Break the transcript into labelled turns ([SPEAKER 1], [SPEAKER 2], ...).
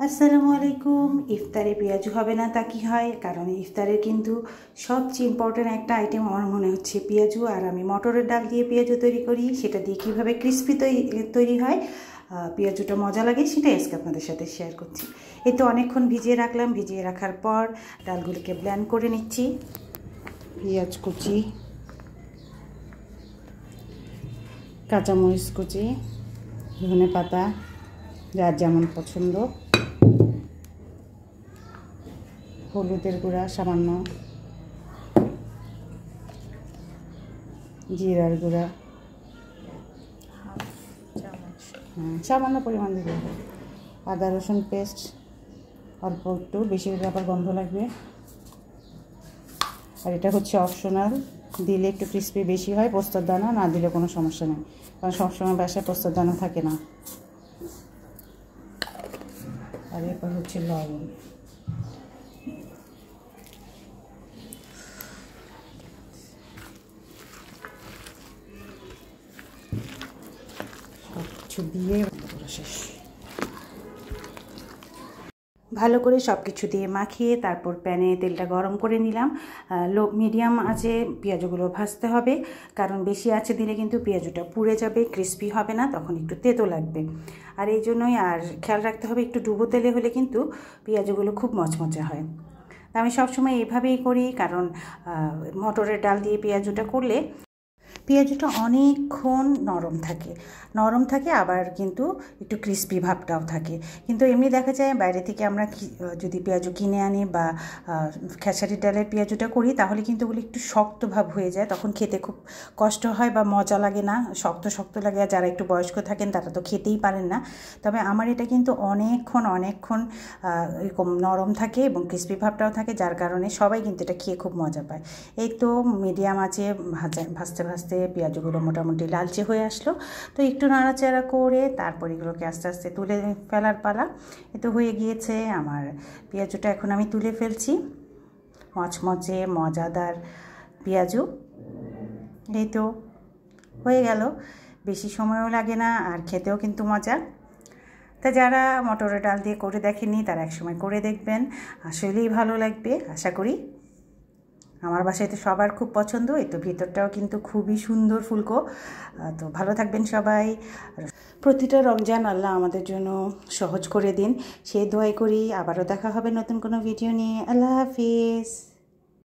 [SPEAKER 1] আসসালামু আলাইকুম। ইফতারে পেঁয়াজু হবে না তা কি হয়? কারণ ইফতারের কিন্তু সবচেয়ে ইম্পর্ট্যান্ট একটা আইটেম আমার মনে হচ্ছে পেঁয়াজু। আর আমি মটরের ডাল দিয়ে পেঁয়াজু তৈরি করি, সেটা দিয়ে কীভাবে ক্রিস্পি তৈরি হয়, পেঁয়াজুটা মজা লাগে, সেটাই আজকে আপনাদের সাথে শেয়ার করছি। এই তো অনেকক্ষণ ভিজিয়ে রাখলাম। ভিজিয়ে রাখার পর ডালগুলিকে ব্লেন্ড করে নিচ্ছি। পেঁয়াজ কুচি, কাঁচামরিচ কুচি, ধনে পাতা যার যেমন পছন্দ, হলুদের গুঁড়া সামান্য, জিরার গুঁড়া সামান্য পরিমাণ দিতে হবে, আদা রসুন পেস্ট অল্প একটু, বেশি হলে আবার গন্ধ লাগবে। আর এটা হচ্ছে অপশনাল, দিলে একটু ক্রিস্পি বেশি হয়। পোস্তর দানা না দিলে কোনো সমস্যা নেই, কারণ সবসময় বাসায় পোস্তর দানা থাকে না। আর এরপর হচ্ছে লবণ, সব কিছু দিয়ে শেষ। ভালো করে সব কিছু দিয়ে মাখিয়ে তারপর প্যানে তেলটা গরম করে নিলাম। মিডিয়াম আঁচে পেঁয়াজগুলো ভাজতে হবে, কারণ বেশি আঁচে দিলে কিন্তু পেঁয়াজটা পুড়ে যাবে, ক্রিস্পি হবে না, তখন একটু তেতো লাগবে। আর এই জন্যই আর খেয়াল রাখতে হবে, একটু ডুবো তেলে হলে কিন্তু পেঁয়াজগুলো খুব মচমচে হয়। তা আমি সবসময় এভাবেই করি, কারণ মটরের ডাল দিয়ে পেঁয়াজুটা করলে পেঁয়াজুটা অনেকক্ষণ নরম থাকে, আবার কিন্তু একটু ক্রিস্পি ভাবটাও থাকে। কিন্তু এমনি দেখা যায় বাইরে থেকে আমরা যদি পেঁয়াজু কিনে আনি বা খেসারি ডালের পেঁয়াজুটা করি, তাহলে কিন্তু ওগুলো একটু শক্ত ভাব হয়ে যায়, তখন খেতে খুব কষ্ট হয় বা মজা লাগে না, শক্ত লাগে। আর যারা একটু বয়স্ক থাকেন তারা তো খেতেই পারেন না। তবে আমার এটা কিন্তু অনেকক্ষণ এরকম নরম থাকে এবং ক্রিস্পি ভাবটাও থাকে, যার কারণে সবাই কিন্তু এটা খেয়ে খুব মজা পায়। এই তো মিডিয়াম আঁচে ভাজতে পেঁয়াজগুলো মোটামুটি লালচে হয়ে আসলো। তো একটু নাড়াচাড়া করে তারপর এগুলোকে আস্তে আস্তে তুলে ফেলার পালা। এ তো হয়ে গিয়েছে আমার পেঁয়াজুটা, এখন আমি তুলে ফেলছি। মচমচে মজাদার পেঁয়াজু এই তো হয়ে গেল। বেশি সময়ও লাগে না, আর খেতেও কিন্তু মজা। তা যারা মটরের ডাল দিয়ে করে দেখেননি তারা একসময় করে দেখবেন, আসলেই ভালো লাগবে আশা করি। আমার বাসায় তো সবার খুব পছন্দ। এই তো ভিতরটাও কিন্তু খুবই সুন্দর ফুলকো। তো ভালো থাকবেন সবাই। প্রতিটা রমজান আল্লাহ আমাদের জন্য সহজ করে দিন, সেই দোয়াই করি। আবারও দেখা হবে নতুন কোনো ভিডিও নিয়ে। আল্লাহ হাফিজ।